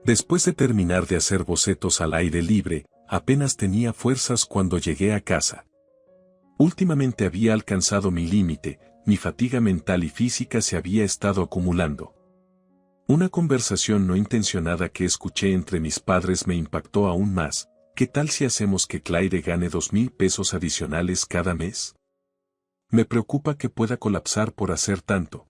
Después de terminar de hacer bocetos al aire libre, apenas tenía fuerzas cuando llegué a casa. Últimamente había alcanzado mi límite, mi fatiga mental y física se había estado acumulando. Una conversación no intencionada que escuché entre mis padres me impactó aún más. ¿Qué tal si hacemos que Claire gane 2,000 pesos adicionales cada mes? Me preocupa que pueda colapsar por hacer tanto.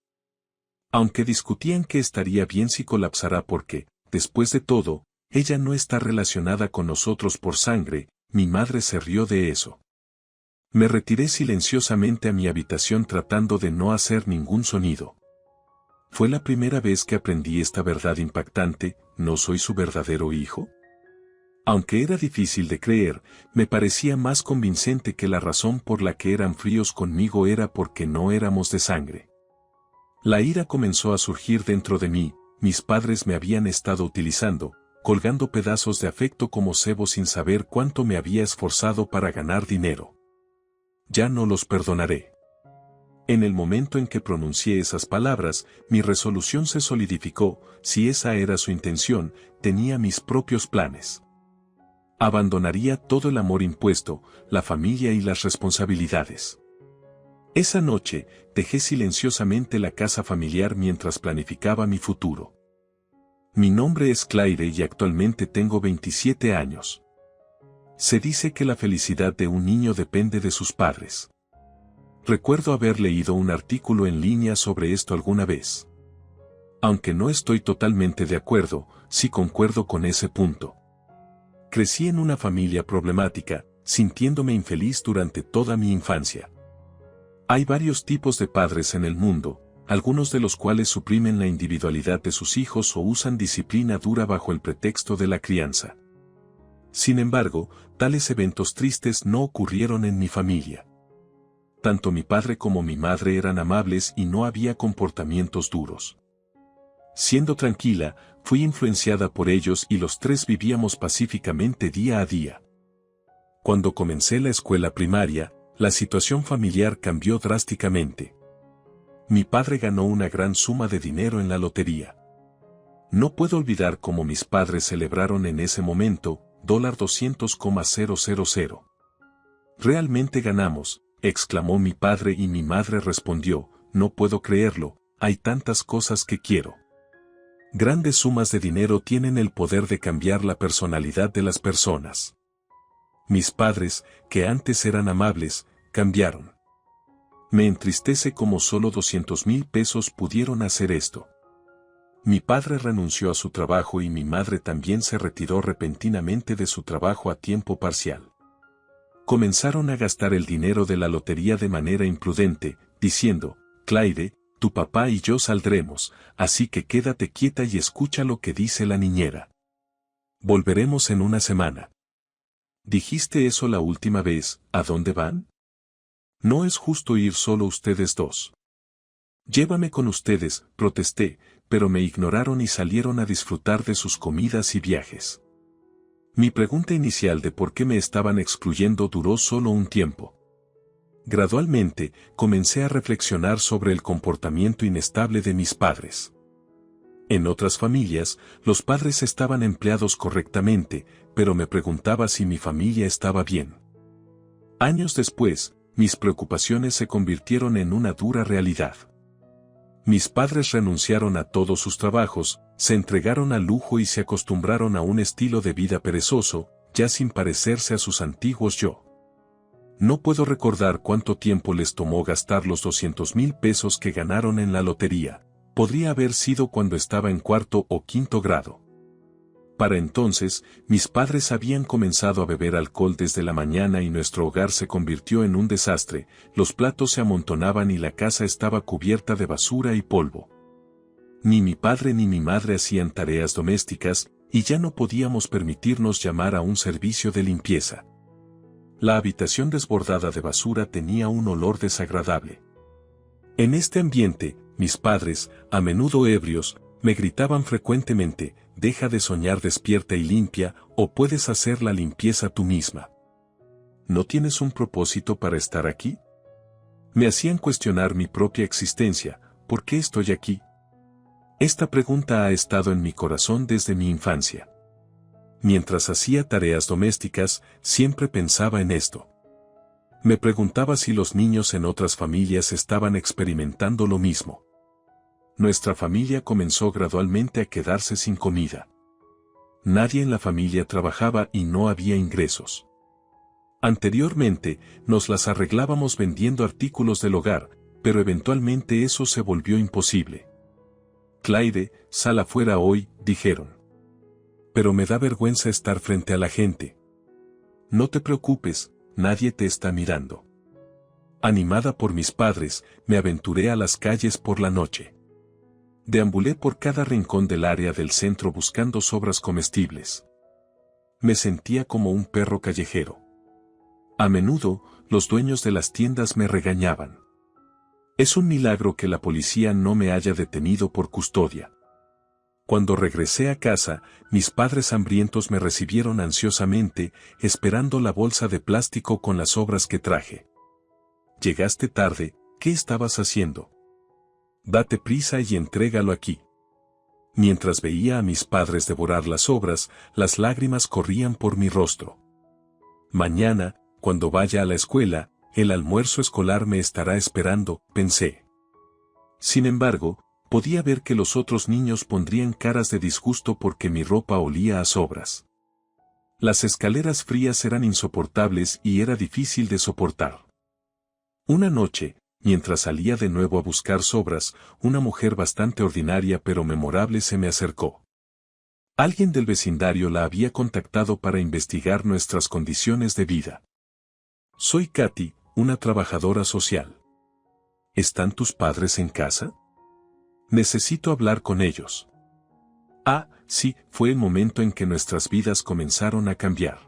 Aunque discutían que estaría bien si colapsará porque, después de todo, ella no está relacionada con nosotros por sangre, mi madre se rió de eso. Me retiré silenciosamente a mi habitación tratando de no hacer ningún sonido. Fue la primera vez que aprendí esta verdad impactante, ¿no soy su verdadero hijo? Aunque era difícil de creer, me parecía más convincente que la razón por la que eran fríos conmigo era porque no éramos de sangre. La ira comenzó a surgir dentro de mí, mis padres me habían estado utilizando, colgando pedazos de afecto como cebo sin saber cuánto me había esforzado para ganar dinero. Ya no los perdonaré. En el momento en que pronuncié esas palabras, mi resolución se solidificó, si esa era su intención, tenía mis propios planes. Abandonaría todo el amor impuesto, la familia y las responsabilidades. Esa noche, dejé silenciosamente la casa familiar mientras planificaba mi futuro. Mi nombre es Claire y actualmente tengo 27 años. Se dice que la felicidad de un niño depende de sus padres. Recuerdo haber leído un artículo en línea sobre esto alguna vez. Aunque no estoy totalmente de acuerdo, sí concuerdo con ese punto. Crecí en una familia problemática, sintiéndome infeliz durante toda mi infancia. Hay varios tipos de padres en el mundo, algunos de los cuales suprimen la individualidad de sus hijos o usan disciplina dura bajo el pretexto de la crianza. Sin embargo, tales eventos tristes no ocurrieron en mi familia. Tanto mi padre como mi madre eran amables y no había comportamientos duros. Siendo tranquila, fui influenciada por ellos y los tres vivíamos pacíficamente día a día. Cuando comencé la escuela primaria, la situación familiar cambió drásticamente. Mi padre ganó una gran suma de dinero en la lotería. No puedo olvidar cómo mis padres celebraron en ese momento, $200,000. Realmente ganamos, exclamó mi padre y mi madre respondió, no puedo creerlo, hay tantas cosas que quiero. Grandes sumas de dinero tienen el poder de cambiar la personalidad de las personas. Mis padres, que antes eran amables, cambiaron. Me entristece cómo solo 200,000 pesos pudieron hacer esto. Mi padre renunció a su trabajo y mi madre también se retiró repentinamente de su trabajo a tiempo parcial. Comenzaron a gastar el dinero de la lotería de manera imprudente, diciendo, Claire, tu papá y yo saldremos, así que quédate quieta y escucha lo que dice la niñera. Volveremos en una semana. Dijiste eso la última vez, ¿a dónde van? No es justo ir solo ustedes dos. Llévame con ustedes, protesté, pero me ignoraron y salieron a disfrutar de sus comidas y viajes. Mi pregunta inicial de por qué me estaban excluyendo duró solo un tiempo. Gradualmente, comencé a reflexionar sobre el comportamiento inestable de mis padres. En otras familias, los padres estaban empleados correctamente, pero me preguntaba si mi familia estaba bien. Años después, mis preocupaciones se convirtieron en una dura realidad. Mis padres renunciaron a todos sus trabajos, se entregaron al lujo y se acostumbraron a un estilo de vida perezoso, ya sin parecerse a sus antiguos yo. No puedo recordar cuánto tiempo les tomó gastar los 200,000 pesos que ganaron en la lotería. Podría haber sido cuando estaba en cuarto o quinto grado. Para entonces, mis padres habían comenzado a beber alcohol desde la mañana y nuestro hogar se convirtió en un desastre, los platos se amontonaban y la casa estaba cubierta de basura y polvo. Ni mi padre ni mi madre hacían tareas domésticas, y ya no podíamos permitirnos llamar a un servicio de limpieza. La habitación desbordada de basura tenía un olor desagradable. En este ambiente, mis padres, a menudo ebrios, me gritaban frecuentemente, deja de soñar despierta y limpia, o puedes hacer la limpieza tú misma. ¿No tienes un propósito para estar aquí? Me hacían cuestionar mi propia existencia, ¿por qué estoy aquí? Esta pregunta ha estado en mi corazón desde mi infancia. Mientras hacía tareas domésticas, siempre pensaba en esto. Me preguntaba si los niños en otras familias estaban experimentando lo mismo. Nuestra familia comenzó gradualmente a quedarse sin comida. Nadie en la familia trabajaba y no había ingresos. Anteriormente, nos las arreglábamos vendiendo artículos del hogar, pero eventualmente eso se volvió imposible. Clyde, sal afuera hoy, dijeron. Pero me da vergüenza estar frente a la gente. No te preocupes, nadie te está mirando. Animada por mis padres, me aventuré a las calles por la noche. Deambulé por cada rincón del área del centro buscando sobras comestibles. Me sentía como un perro callejero. A menudo, los dueños de las tiendas me regañaban. Es un milagro que la policía no me haya detenido por custodia. Cuando regresé a casa, mis padres hambrientos me recibieron ansiosamente, esperando la bolsa de plástico con las sobras que traje. Llegaste tarde, ¿qué estabas haciendo? Date prisa y entrégalo aquí. Mientras veía a mis padres devorar las sobras, las lágrimas corrían por mi rostro. Mañana, cuando vaya a la escuela, el almuerzo escolar me estará esperando, pensé. Sin embargo, podía ver que los otros niños pondrían caras de disgusto porque mi ropa olía a sobras. Las escaleras frías eran insoportables y era difícil de soportar. Una noche, mientras salía de nuevo a buscar sobras, una mujer bastante ordinaria pero memorable se me acercó. Alguien del vecindario la había contactado para investigar nuestras condiciones de vida. Soy Katy, una trabajadora social. ¿Están tus padres en casa? Necesito hablar con ellos. Ah, sí, fue el momento en que nuestras vidas comenzaron a cambiar.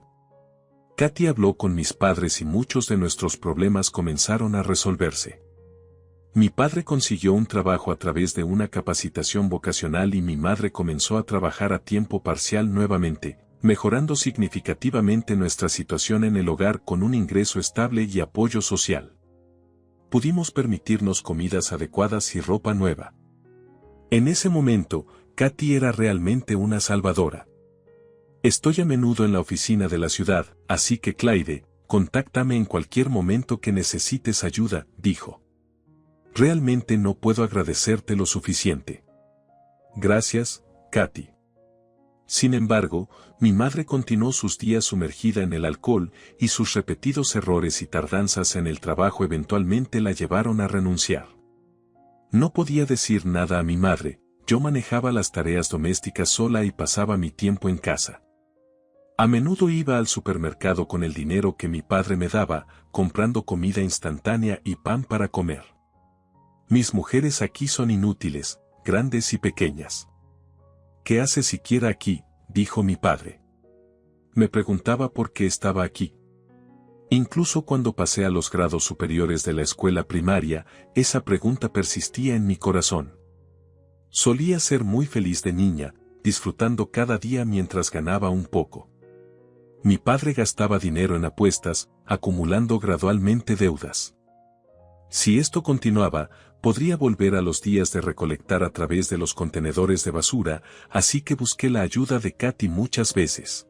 Katy habló con mis padres y muchos de nuestros problemas comenzaron a resolverse. Mi padre consiguió un trabajo a través de una capacitación vocacional y mi madre comenzó a trabajar a tiempo parcial nuevamente, mejorando significativamente nuestra situación en el hogar con un ingreso estable y apoyo social. Pudimos permitirnos comidas adecuadas y ropa nueva. En ese momento, Katy era realmente una salvadora. Estoy a menudo en la oficina de la ciudad, así que Clyde, contáctame en cualquier momento que necesites ayuda, dijo. Realmente no puedo agradecerte lo suficiente. Gracias, Katy. Sin embargo, mi madre continuó sus días sumergida en el alcohol y sus repetidos errores y tardanzas en el trabajo eventualmente la llevaron a renunciar. No podía decir nada a mi madre, yo manejaba las tareas domésticas sola y pasaba mi tiempo en casa. A menudo iba al supermercado con el dinero que mi padre me daba, comprando comida instantánea y pan para comer. Mis mujeres aquí son inútiles, grandes y pequeñas. ¿Qué hace siquiera aquí?, dijo mi padre. Me preguntaba por qué estaba aquí. Incluso cuando pasé a los grados superiores de la escuela primaria, esa pregunta persistía en mi corazón. Solía ser muy feliz de niña, disfrutando cada día mientras ganaba un poco. Mi padre gastaba dinero en apuestas, acumulando gradualmente deudas. Si esto continuaba, podría volver a los días de recolectar a través de los contenedores de basura, así que busqué la ayuda de Katy muchas veces.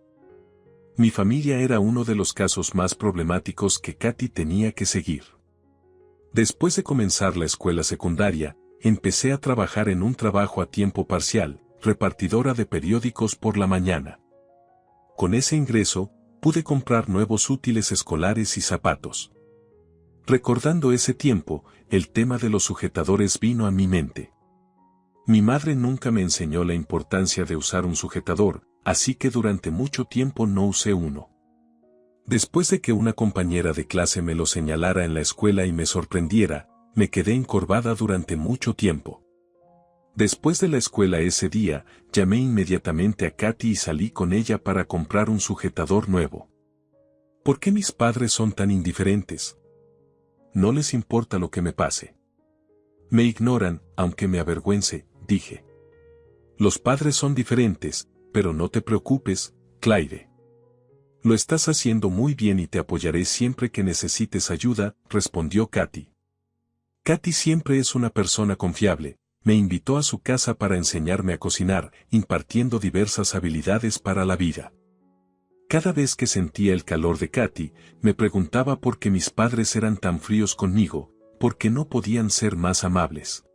Mi familia era uno de los casos más problemáticos que Katy tenía que seguir. Después de comenzar la escuela secundaria, empecé a trabajar en un trabajo a tiempo parcial, repartidora de periódicos por la mañana. Con ese ingreso, pude comprar nuevos útiles escolares y zapatos. Recordando ese tiempo, el tema de los sujetadores vino a mi mente. Mi madre nunca me enseñó la importancia de usar un sujetador, así que durante mucho tiempo no usé uno. Después de que una compañera de clase me lo señalara en la escuela y me sorprendiera, me quedé encorvada durante mucho tiempo. Después de la escuela ese día, llamé inmediatamente a Katy y salí con ella para comprar un sujetador nuevo. ¿Por qué mis padres son tan indiferentes? No les importa lo que me pase. Me ignoran, aunque me avergüence, dije. Los padres son diferentes, pero no te preocupes, Clyde. Lo estás haciendo muy bien y te apoyaré siempre que necesites ayuda, respondió Katy. Katy siempre es una persona confiable, me invitó a su casa para enseñarme a cocinar, impartiendo diversas habilidades para la vida. Cada vez que sentía el calor de Katy, me preguntaba por qué mis padres eran tan fríos conmigo, por qué no podían ser más amables.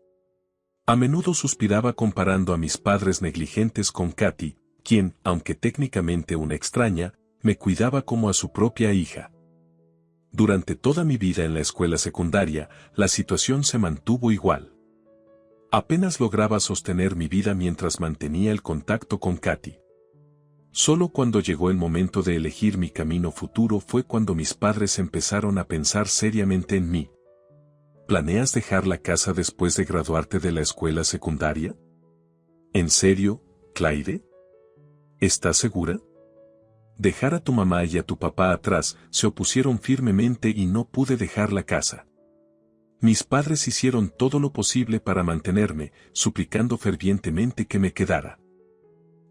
A menudo suspiraba comparando a mis padres negligentes con Katy, quien, aunque técnicamente una extraña, me cuidaba como a su propia hija. Durante toda mi vida en la escuela secundaria, la situación se mantuvo igual. Apenas lograba sostener mi vida mientras mantenía el contacto con Katy. Solo cuando llegó el momento de elegir mi camino futuro fue cuando mis padres empezaron a pensar seriamente en mí. ¿Planeas dejar la casa después de graduarte de la escuela secundaria? ¿En serio, Clyde? ¿Estás segura? Dejar a tu mamá y a tu papá atrás se opusieron firmemente y no pude dejar la casa. Mis padres hicieron todo lo posible para mantenerme, suplicando fervientemente que me quedara.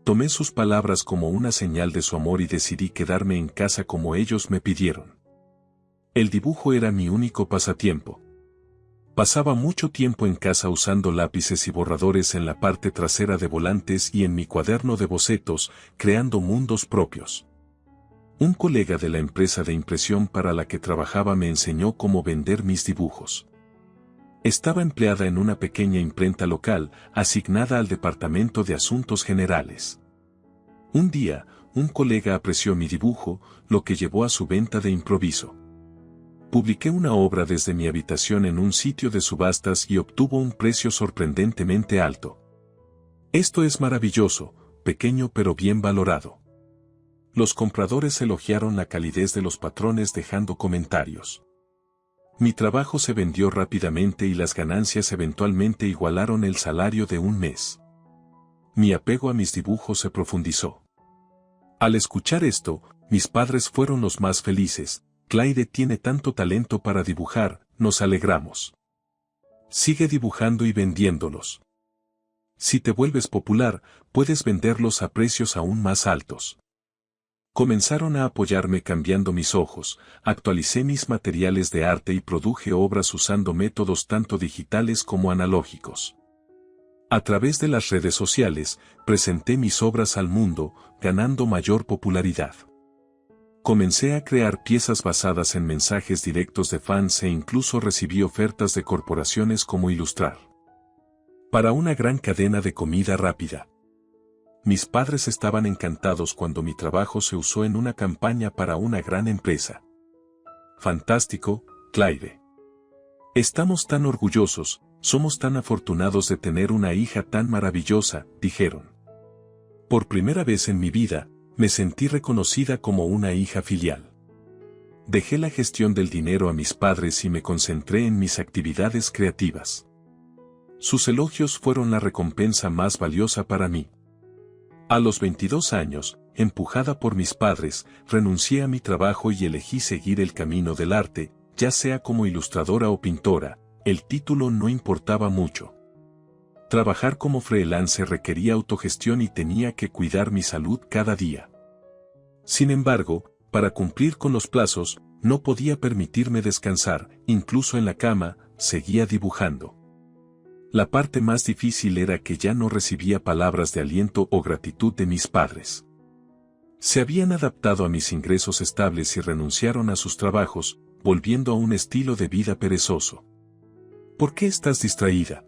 Tomé sus palabras como una señal de su amor y decidí quedarme en casa como ellos me pidieron. El dibujo era mi único pasatiempo. Pasaba mucho tiempo en casa usando lápices y borradores en la parte trasera de volantes y en mi cuaderno de bocetos, creando mundos propios. Un colega de la empresa de impresión para la que trabajaba me enseñó cómo vender mis dibujos. Estaba empleada en una pequeña imprenta local, asignada al Departamento de Asuntos Generales. Un día, un colega apreció mi dibujo, lo que llevó a su venta de improviso. Publiqué una obra desde mi habitación en un sitio de subastas y obtuvo un precio sorprendentemente alto. Esto es maravilloso, pequeño pero bien valorado. Los compradores elogiaron la calidez de los patrones dejando comentarios. Mi trabajo se vendió rápidamente y las ganancias eventualmente igualaron el salario de un mes. Mi apego a mis dibujos se profundizó. Al escuchar esto, mis padres fueron los más felices. Clyde tiene tanto talento para dibujar, nos alegramos. Sigue dibujando y vendiéndolos. Si te vuelves popular, puedes venderlos a precios aún más altos. Comenzaron a apoyarme cambiando mis ojos, actualicé mis materiales de arte y produje obras usando métodos tanto digitales como analógicos. A través de las redes sociales, presenté mis obras al mundo, ganando mayor popularidad. Comencé a crear piezas basadas en mensajes directos de fans e incluso recibí ofertas de corporaciones como ilustrar para una gran cadena de comida rápida. Mis padres estaban encantados cuando mi trabajo se usó en una campaña para una gran empresa. Fantástico, Clyde. Estamos tan orgullosos, somos tan afortunados de tener una hija tan maravillosa, dijeron. Por primera vez en mi vida, me sentí reconocida como una hija filial. Dejé la gestión del dinero a mis padres y me concentré en mis actividades creativas. Sus elogios fueron la recompensa más valiosa para mí. A los 22 años, empujada por mis padres, renuncié a mi trabajo y elegí seguir el camino del arte, ya sea como ilustradora o pintora, el título no importaba mucho. Trabajar como freelance requería autogestión y tenía que cuidar mi salud cada día. Sin embargo, para cumplir con los plazos, no podía permitirme descansar, incluso en la cama, seguía dibujando. La parte más difícil era que ya no recibía palabras de aliento o gratitud de mis padres. Se habían adaptado a mis ingresos estables y renunciaron a sus trabajos, volviendo a un estilo de vida perezoso. ¿Por qué estás distraída?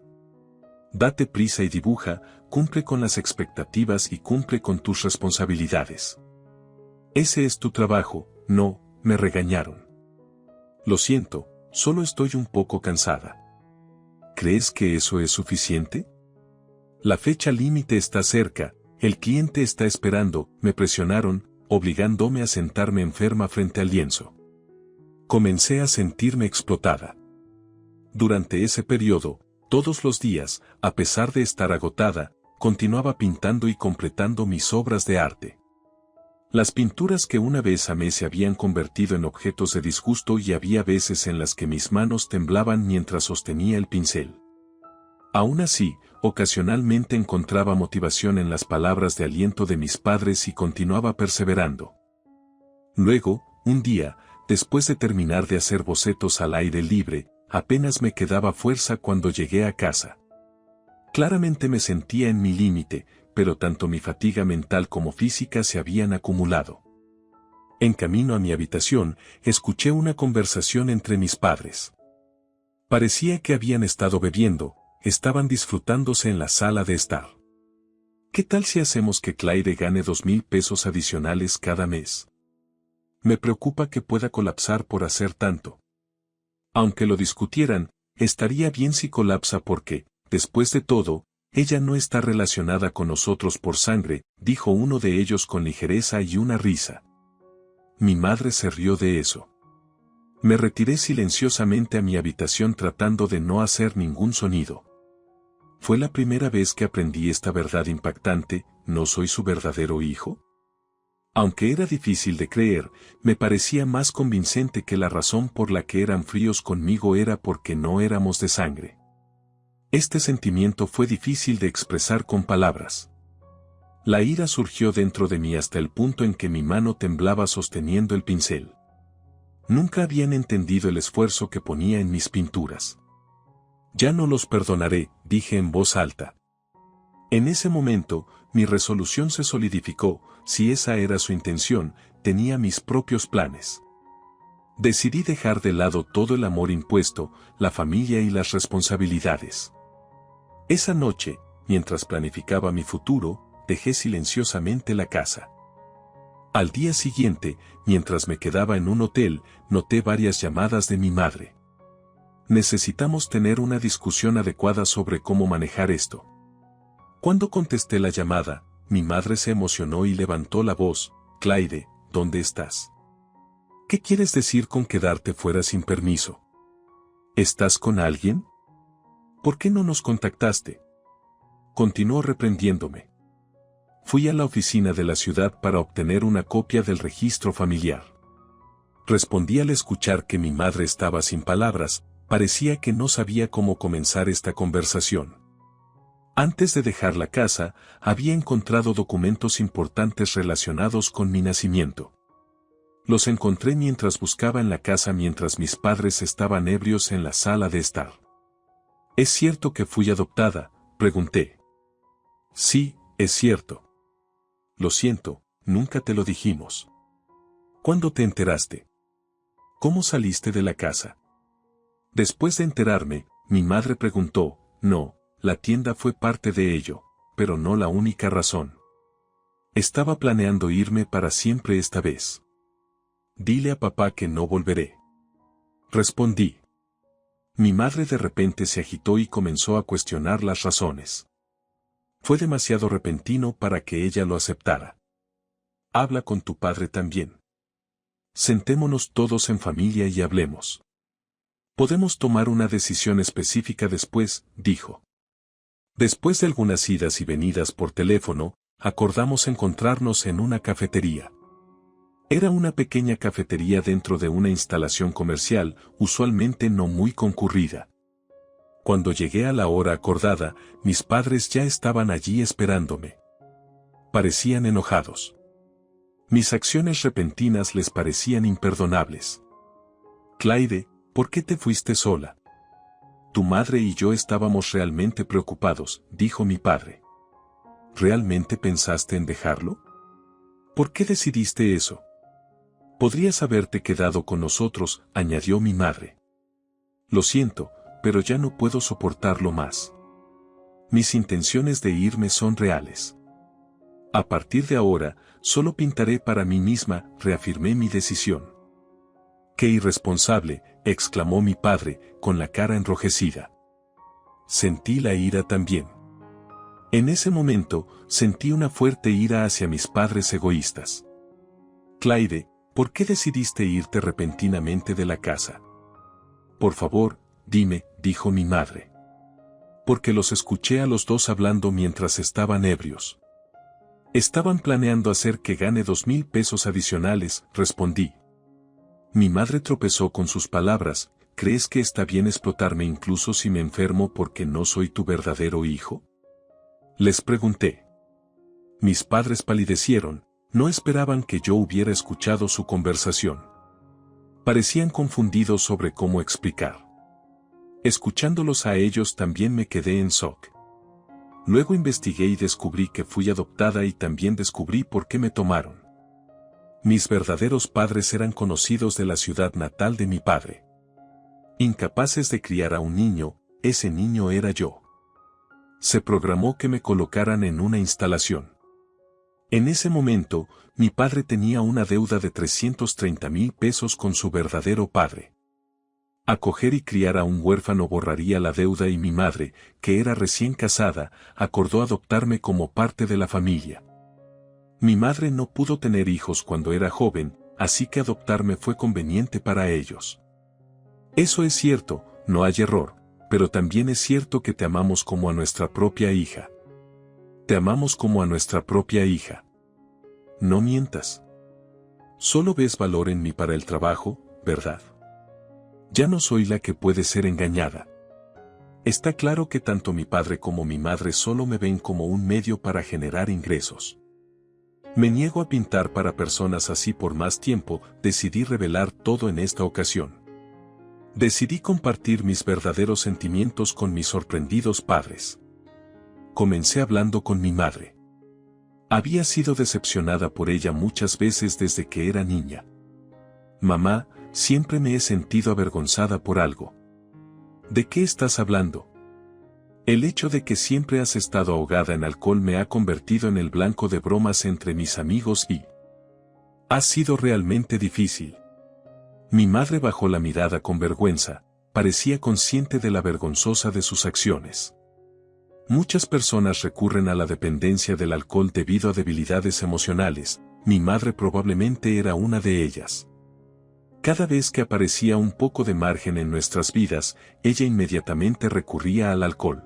Date prisa y dibuja, cumple con las expectativas y cumple con tus responsabilidades. Ese es tu trabajo, no, me regañaron. Lo siento, solo estoy un poco cansada. ¿Crees que eso es suficiente? La fecha límite está cerca, el cliente está esperando, me presionaron, obligándome a sentarme enferma frente al lienzo. Comencé a sentirme explotada. Durante ese periodo, todos los días, a pesar de estar agotada, continuaba pintando y completando mis obras de arte. Las pinturas que una vez amé se habían convertido en objetos de disgusto y había veces en las que mis manos temblaban mientras sostenía el pincel. Aún así, ocasionalmente encontraba motivación en las palabras de aliento de mis padres y continuaba perseverando. Luego, un día, después de terminar de hacer bocetos al aire libre, apenas me quedaba fuerza cuando llegué a casa. Claramente me sentía en mi límite, pero tanto mi fatiga mental como física se habían acumulado. En camino a mi habitación, escuché una conversación entre mis padres. Parecía que habían estado bebiendo, estaban disfrutándose en la sala de estar. ¿Qué tal si hacemos que Claire gane 2,000 pesos adicionales cada mes? Me preocupa que pueda colapsar por hacer tanto. Aunque lo discutieran, estaría bien si colapsa porque, después de todo, ella no está relacionada con nosotros por sangre, dijo uno de ellos con ligereza y una risa. Mi madre se rió de eso. Me retiré silenciosamente a mi habitación tratando de no hacer ningún sonido. Fue la primera vez que aprendí esta verdad impactante: ¿no soy su verdadero hijo? Aunque era difícil de creer, me parecía más convincente que la razón por la que eran fríos conmigo era porque no éramos de sangre. Este sentimiento fue difícil de expresar con palabras. La ira surgió dentro de mí hasta el punto en que mi mano temblaba sosteniendo el pincel. Nunca habían entendido el esfuerzo que ponía en mis pinturas. Ya no los perdonaré, dije en voz alta. En ese momento, mi resolución se solidificó. Si esa era su intención, tenía mis propios planes. Decidí dejar de lado todo el amor impuesto, la familia y las responsabilidades. Esa noche, mientras planificaba mi futuro, dejé silenciosamente la casa. Al día siguiente, mientras me quedaba en un hotel, noté varias llamadas de mi madre. Necesitamos tener una discusión adecuada sobre cómo manejar esto. Cuando contesté la llamada, mi madre se emocionó y levantó la voz. Claire, ¿dónde estás? ¿Qué quieres decir con quedarte fuera sin permiso? ¿Estás con alguien? ¿Por qué no nos contactaste? Continuó reprendiéndome. Fui a la oficina de la ciudad para obtener una copia del registro familiar. Respondí al escuchar que mi madre estaba sin palabras. Parecía que no sabía cómo comenzar esta conversación. Antes de dejar la casa, había encontrado documentos importantes relacionados con mi nacimiento. Los encontré mientras buscaba en la casa mientras mis padres estaban ebrios en la sala de estar. ¿Es cierto que fui adoptada?, pregunté. Sí, es cierto. Lo siento, nunca te lo dijimos. ¿Cuándo te enteraste? ¿Cómo saliste de la casa? Después de enterarme, mi madre preguntó. No, la tienda fue parte de ello, pero no la única razón. Estaba planeando irme para siempre esta vez. Dile a papá que no volveré. Respondí. Mi madre de repente se agitó y comenzó a cuestionar las razones. Fue demasiado repentino para que ella lo aceptara. Habla con tu padre también. Sentémonos todos en familia y hablemos. Podemos tomar una decisión específica después, dijo. Después de algunas idas y venidas por teléfono, acordamos encontrarnos en una cafetería. Era una pequeña cafetería dentro de una instalación comercial, usualmente no muy concurrida. Cuando llegué a la hora acordada, mis padres ya estaban allí esperándome. Parecían enojados. Mis acciones repentinas les parecían imperdonables. Claire, ¿por qué te fuiste sola? Tu madre y yo estábamos realmente preocupados, dijo mi padre. ¿Realmente pensaste en dejarlo? ¿Por qué decidiste eso? Podrías haberte quedado con nosotros, añadió mi madre. Lo siento, pero ya no puedo soportarlo más. Mis intenciones de irme son reales. A partir de ahora, solo pintaré para mí misma, reafirmé mi decisión. ¡Qué irresponsable!, exclamó mi padre, con la cara enrojecida. Sentí la ira también. En ese momento, sentí una fuerte ira hacia mis padres egoístas. Claire, ¿por qué decidiste irte repentinamente de la casa? Por favor, dime, dijo mi madre. Porque los escuché a los dos hablando mientras estaban ebrios. Estaban planeando hacer que gane 2,000 pesos adicionales, respondí. Mi madre tropezó con sus palabras. ¿Crees que está bien explotarme incluso si me enfermo porque no soy tu verdadero hijo? Les pregunté. Mis padres palidecieron, no esperaban que yo hubiera escuchado su conversación. Parecían confundidos sobre cómo explicar. Escuchándolos a ellos también me quedé en shock. Luego investigué y descubrí que fui adoptada y también descubrí por qué me tomaron. Mis verdaderos padres eran conocidos de la ciudad natal de mi padre. Incapaces de criar a un niño, ese niño era yo. Se programó que me colocaran en una instalación. En ese momento, mi padre tenía una deuda de 330,000 pesos con su verdadero padre. Acoger y criar a un huérfano borraría la deuda y mi madre, que era recién casada, acordó adoptarme como parte de la familia. Mi madre no pudo tener hijos cuando era joven, así que adoptarme fue conveniente para ellos. Eso es cierto, no hay error, pero también es cierto que te amamos como a nuestra propia hija. Te amamos como a nuestra propia hija. No mientas. Solo ves valor en mí para el trabajo, ¿verdad? Ya no soy la que puede ser engañada. Está claro que tanto mi padre como mi madre solo me ven como un medio para generar ingresos. Me niego a pintar para personas así por más tiempo, decidí revelar todo en esta ocasión. Decidí compartir mis verdaderos sentimientos con mis sorprendidos padres. Comencé hablando con mi madre. Había sido decepcionada por ella muchas veces desde que era niña. Mamá, siempre me he sentido avergonzada por algo. ¿De qué estás hablando? El hecho de que siempre has estado ahogada en alcohol me ha convertido en el blanco de bromas entre mis amigos y... ha sido realmente difícil. Mi madre bajó la mirada con vergüenza, parecía consciente de la vergonzosa de sus acciones. Muchas personas recurren a la dependencia del alcohol debido a debilidades emocionales, mi madre probablemente era una de ellas. Cada vez que aparecía un poco de margen en nuestras vidas, ella inmediatamente recurría al alcohol.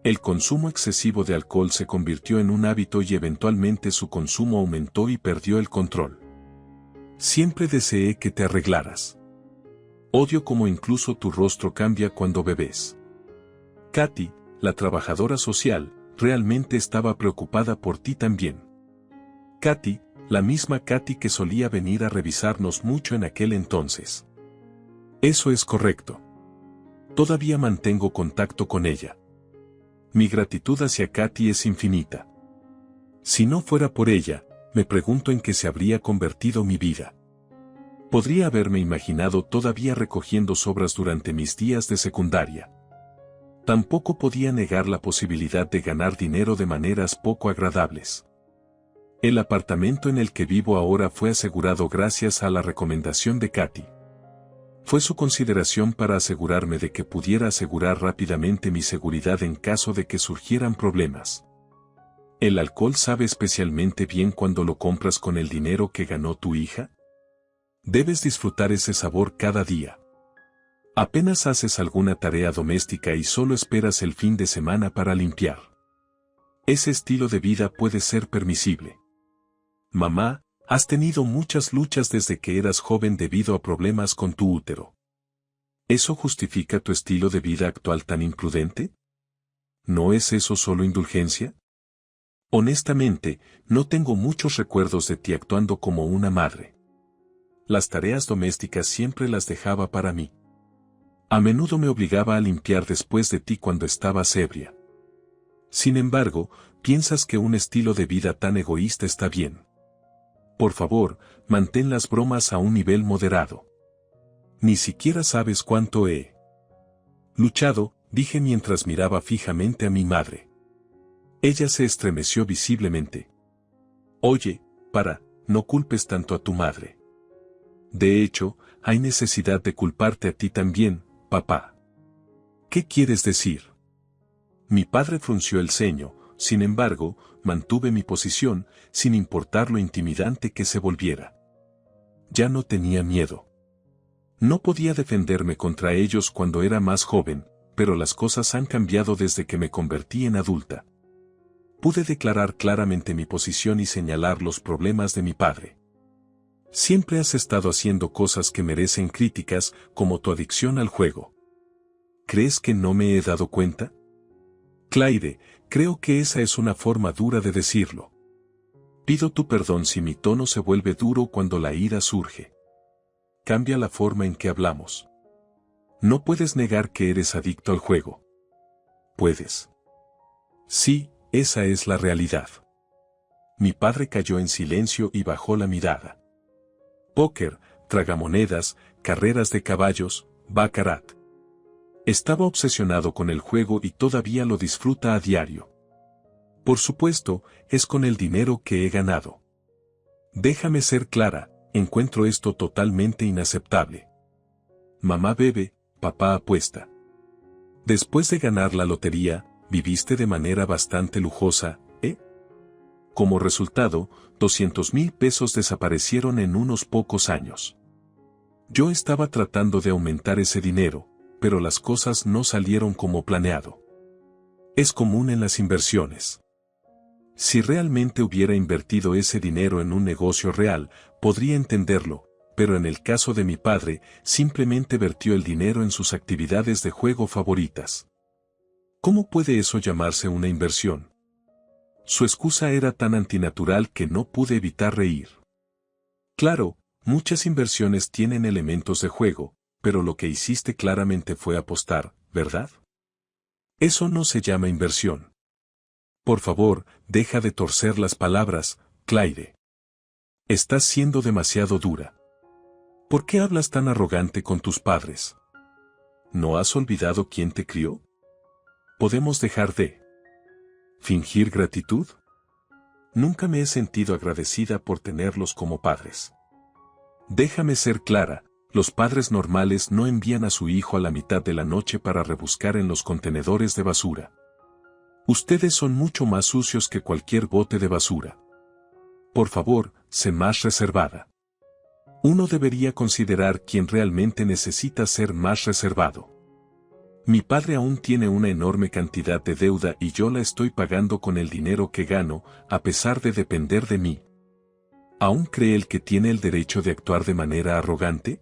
El consumo excesivo de alcohol se convirtió en un hábito y eventualmente su consumo aumentó y perdió el control. Siempre deseé que te arreglaras. Odio cómo incluso tu rostro cambia cuando bebes. Katy, la trabajadora social, realmente estaba preocupada por ti también. Katy, la misma Katy que solía venir a revisarnos mucho en aquel entonces. Eso es correcto. Todavía mantengo contacto con ella. Mi gratitud hacia Katy es infinita. Si no fuera por ella, me pregunto en qué se habría convertido mi vida. Podría haberme imaginado todavía recogiendo sobras durante mis días de secundaria. Tampoco podía negar la posibilidad de ganar dinero de maneras poco agradables. El apartamento en el que vivo ahora fue asegurado gracias a la recomendación de Katy. Fue su consideración para asegurarme de que pudiera asegurar rápidamente mi seguridad en caso de que surgieran problemas. ¿El alcohol sabe especialmente bien cuando lo compras con el dinero que ganó tu hija? Debes disfrutar ese sabor cada día. Apenas haces alguna tarea doméstica y solo esperas el fin de semana para limpiar. Ese estilo de vida puede ser permisible. Mamá, has tenido muchas luchas desde que eras joven debido a problemas con tu útero. ¿Eso justifica tu estilo de vida actual tan imprudente? ¿No es eso solo indulgencia? Honestamente, no tengo muchos recuerdos de ti actuando como una madre. Las tareas domésticas siempre las dejaba para mí. A menudo me obligaba a limpiar después de ti cuando estabas ebria. Sin embargo, piensas que un estilo de vida tan egoísta está bien. Por favor, mantén las bromas a un nivel moderado. Ni siquiera sabes cuánto he luchado, dije mientras miraba fijamente a mi madre. Ella se estremeció visiblemente. Oye, no culpes tanto a tu madre. De hecho, hay necesidad de culparte a ti también, papá. ¿Qué quieres decir? Mi padre frunció el ceño, sin embargo, mantuve mi posición, sin importar lo intimidante que se volviera. Ya no tenía miedo. No podía defenderme contra ellos cuando era más joven, pero las cosas han cambiado desde que me convertí en adulta. Pude declarar claramente mi posición y señalar los problemas de mi padre. Siempre has estado haciendo cosas que merecen críticas, como tu adicción al juego. ¿Crees que no me he dado cuenta? Claire, creo que esa es una forma dura de decirlo. Pido tu perdón si mi tono se vuelve duro cuando la ira surge. Cambia la forma en que hablamos. No puedes negar que eres adicto al juego. Puedes. Sí, esa es la realidad. Mi padre cayó en silencio y bajó la mirada. Póker, tragamonedas, carreras de caballos, baccarat. Estaba obsesionado con el juego y todavía lo disfruta a diario. Por supuesto, es con el dinero que he ganado. Déjame ser clara, encuentro esto totalmente inaceptable. Mamá bebe, papá apuesta. Después de ganar la lotería, viviste de manera bastante lujosa, ¿eh? Como resultado, 200,000 pesos desaparecieron en unos pocos años. Yo estaba tratando de aumentar ese dinero, pero las cosas no salieron como planeado. Es común en las inversiones. Si realmente hubiera invertido ese dinero en un negocio real, podría entenderlo, pero en el caso de mi padre, simplemente vertió el dinero en sus actividades de juego favoritas. ¿Cómo puede eso llamarse una inversión? Su excusa era tan antinatural que no pude evitar reír. Claro, muchas inversiones tienen elementos de juego, pero lo que hiciste claramente fue apostar, ¿verdad? Eso no se llama inversión. Por favor, deja de torcer las palabras, Claire. Estás siendo demasiado dura. ¿Por qué hablas tan arrogante con tus padres? ¿No has olvidado quién te crió? ¿Podemos dejar de fingir gratitud? Nunca me he sentido agradecida por tenerlos como padres. Déjame ser clara, los padres normales no envían a su hijo a la mitad de la noche para rebuscar en los contenedores de basura. Ustedes son mucho más sucios que cualquier bote de basura. Por favor, sé más reservada. Uno debería considerar quién realmente necesita ser más reservado. Mi padre aún tiene una enorme cantidad de deuda y yo la estoy pagando con el dinero que gano, a pesar de depender de mí. ¿Aún cree él que tiene el derecho de actuar de manera arrogante?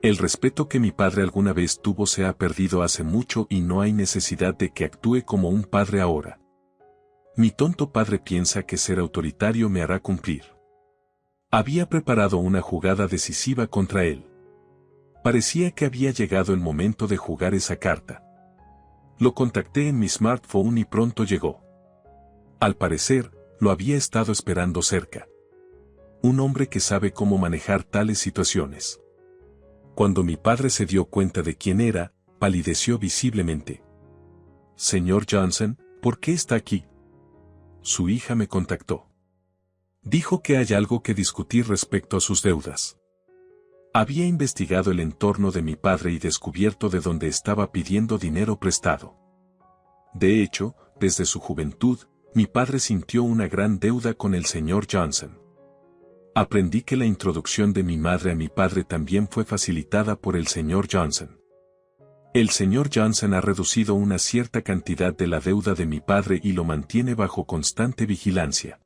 El respeto que mi padre alguna vez tuvo se ha perdido hace mucho y no hay necesidad de que actúe como un padre ahora. Mi tonto padre piensa que ser autoritario me hará cumplir. Había preparado una jugada decisiva contra él. Parecía que había llegado el momento de jugar esa carta. Lo contacté en mi smartphone y pronto llegó. Al parecer, lo había estado esperando cerca. Un hombre que sabe cómo manejar tales situaciones. Cuando mi padre se dio cuenta de quién era, palideció visiblemente. Señor Johnson, ¿por qué está aquí? Su hija me contactó. Dijo que hay algo que discutir respecto a sus deudas. Había investigado el entorno de mi padre y descubierto de dónde estaba pidiendo dinero prestado. De hecho, desde su juventud, mi padre sintió una gran deuda con el señor Johnson. Aprendí que la introducción de mi madre a mi padre también fue facilitada por el señor Johnson. El señor Johnson ha reducido una cierta cantidad de la deuda de mi padre y lo mantiene bajo constante vigilancia.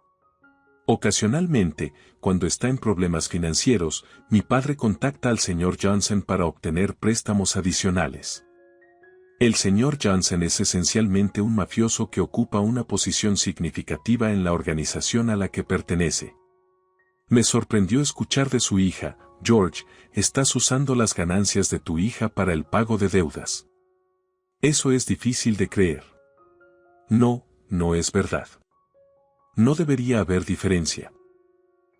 Ocasionalmente, cuando está en problemas financieros, mi padre contacta al señor Johnson para obtener préstamos adicionales. El señor Johnson es esencialmente un mafioso que ocupa una posición significativa en la organización a la que pertenece. Me sorprendió escuchar de su hija, George, estás usando las ganancias de tu hija para el pago de deudas. Eso es difícil de creer. No, no es verdad. No debería haber diferencia.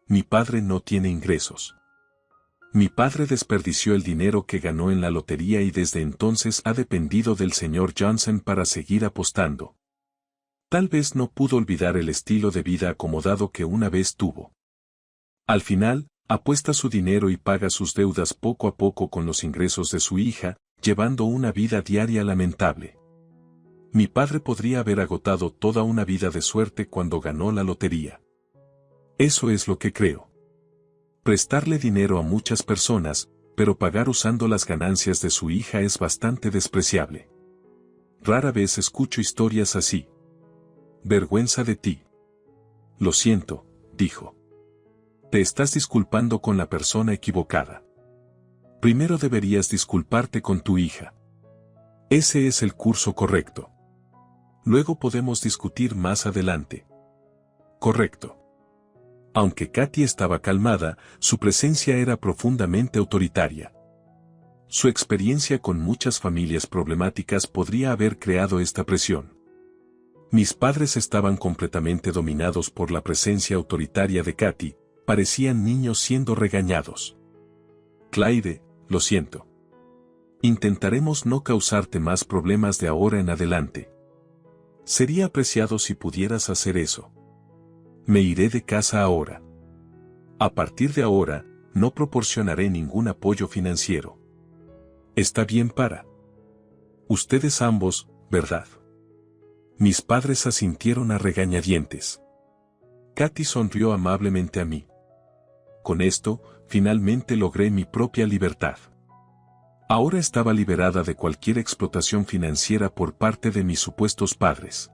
Mi padre no tiene ingresos. Mi padre desperdició el dinero que ganó en la lotería y desde entonces ha dependido del señor Johnson para seguir apostando. Tal vez no pudo olvidar el estilo de vida acomodado que una vez tuvo. Al final, apuesta su dinero y paga sus deudas poco a poco con los ingresos de su hija, llevando una vida diaria lamentable. Mi padre podría haber agotado toda una vida de suerte cuando ganó la lotería. Eso es lo que creo. Prestarle dinero a muchas personas, pero pagar usando las ganancias de su hija es bastante despreciable. Rara vez escucho historias así. Vergüenza de ti. Lo siento, dijo. Te estás disculpando con la persona equivocada. Primero deberías disculparte con tu hija. Ese es el curso correcto. Luego podemos discutir más adelante. Correcto. Aunque Katy estaba calmada, su presencia era profundamente autoritaria. Su experiencia con muchas familias problemáticas podría haber creado esta presión. Mis padres estaban completamente dominados por la presencia autoritaria de Katy, parecían niños siendo regañados. Clyde, lo siento. Intentaremos no causarte más problemas de ahora en adelante. Sería apreciado si pudieras hacer eso. Me iré de casa ahora. A partir de ahora, no proporcionaré ningún apoyo financiero. Está bien para ustedes ambos, ¿verdad? Mis padres asintieron a regañadientes. Katy sonrió amablemente a mí. Con esto, finalmente logré mi propia libertad. Ahora estaba liberada de cualquier explotación financiera por parte de mis supuestos padres.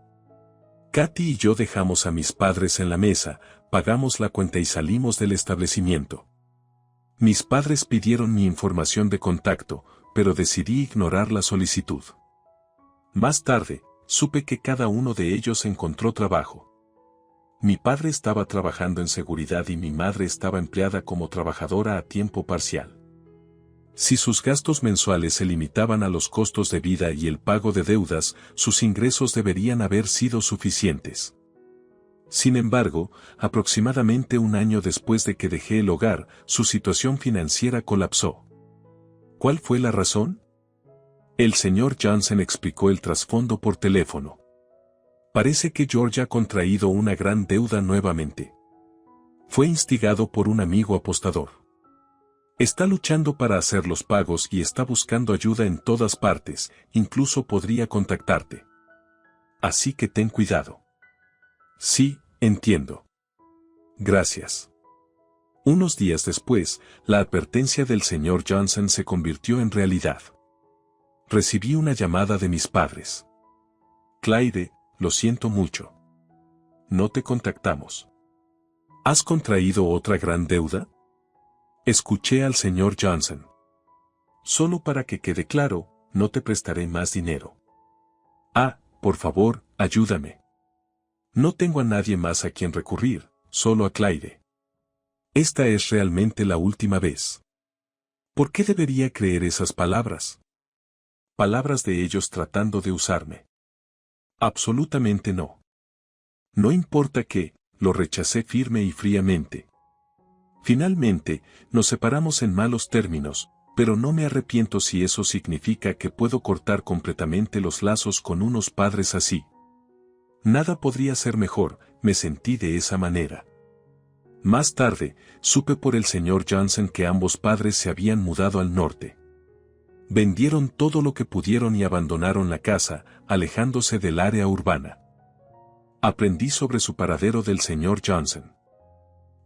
Katy y yo dejamos a mis padres en la mesa, pagamos la cuenta y salimos del establecimiento. Mis padres pidieron mi información de contacto, pero decidí ignorar la solicitud. Más tarde, supe que cada uno de ellos encontró trabajo. Mi padre estaba trabajando en seguridad y mi madre estaba empleada como trabajadora a tiempo parcial. Si sus gastos mensuales se limitaban a los costos de vida y el pago de deudas, sus ingresos deberían haber sido suficientes. Sin embargo, aproximadamente un año después de que dejé el hogar, su situación financiera colapsó. ¿Cuál fue la razón? El señor Johnson explicó el trasfondo por teléfono. Parece que George ha contraído una gran deuda nuevamente. Fue instigado por un amigo apostador. Está luchando para hacer los pagos y está buscando ayuda en todas partes, incluso podría contactarte. Así que ten cuidado. Sí, entiendo. Gracias. Unos días después, la advertencia del señor Johnson se convirtió en realidad. Recibí una llamada de mis padres. Clyde, lo siento mucho. No te contactamos. ¿Has contraído otra gran deuda? Escuché al señor Johnson. Solo para que quede claro, no te prestaré más dinero. Ah, por favor, ayúdame. No tengo a nadie más a quien recurrir, solo a Clyde. Esta es realmente la última vez. ¿Por qué debería creer esas palabras? Palabras de ellos tratando de usarme. Absolutamente no. No importa qué, lo rechacé firme y fríamente. Finalmente, nos separamos en malos términos, pero no me arrepiento si eso significa que puedo cortar completamente los lazos con unos padres así. Nada podría ser mejor, me sentí de esa manera. Más tarde, supe por el señor Johnson que ambos padres se habían mudado al norte. Vendieron todo lo que pudieron y abandonaron la casa, alejándose del área urbana. Aprendí sobre su paradero del señor Johnson.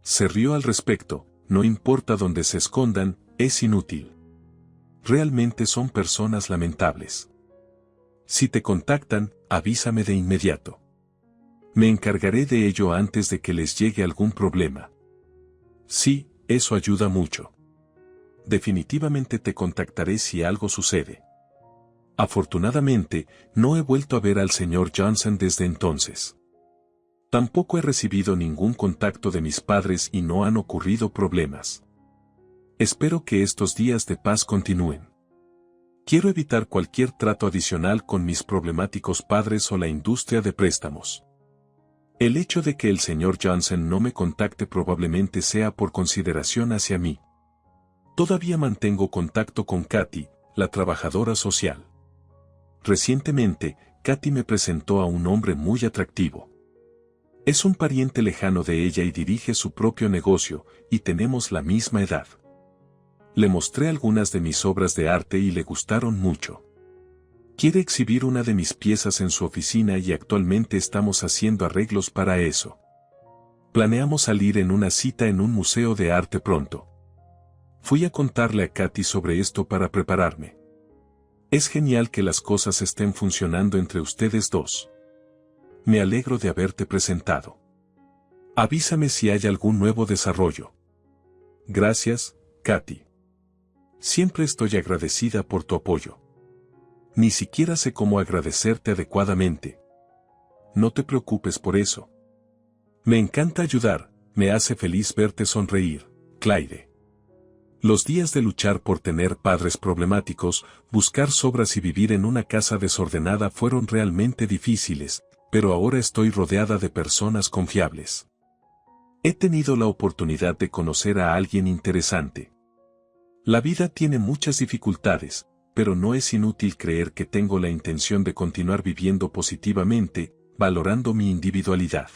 Se rió al respecto, no importa dónde se escondan, es inútil. Realmente son personas lamentables. Si te contactan, avísame de inmediato. Me encargaré de ello antes de que les llegue algún problema. Sí, eso ayuda mucho. Definitivamente te contactaré si algo sucede. Afortunadamente, no he vuelto a ver al señor Johnson desde entonces. Tampoco he recibido ningún contacto de mis padres y no han ocurrido problemas. Espero que estos días de paz continúen. Quiero evitar cualquier trato adicional con mis problemáticos padres o la industria de préstamos. El hecho de que el señor Johnson no me contacte probablemente sea por consideración hacia mí. Todavía mantengo contacto con Katy, la trabajadora social. Recientemente, Katy me presentó a un hombre muy atractivo. Es un pariente lejano de ella y dirige su propio negocio, y tenemos la misma edad. Le mostré algunas de mis obras de arte y le gustaron mucho. Quiere exhibir una de mis piezas en su oficina y actualmente estamos haciendo arreglos para eso. Planeamos salir en una cita en un museo de arte pronto. Fui a contarle a Katy sobre esto para prepararme. Es genial que las cosas estén funcionando entre ustedes dos. Me alegro de haberte presentado. Avísame si hay algún nuevo desarrollo. Gracias, Katy. Siempre estoy agradecida por tu apoyo. Ni siquiera sé cómo agradecerte adecuadamente. No te preocupes por eso. Me encanta ayudar, me hace feliz verte sonreír, Clyde. Los días de luchar por tener padres problemáticos, buscar sobras y vivir en una casa desordenada fueron realmente difíciles, pero ahora estoy rodeada de personas confiables. He tenido la oportunidad de conocer a alguien interesante. La vida tiene muchas dificultades, pero no es inútil creer que tengo la intención de continuar viviendo positivamente, valorando mi individualidad.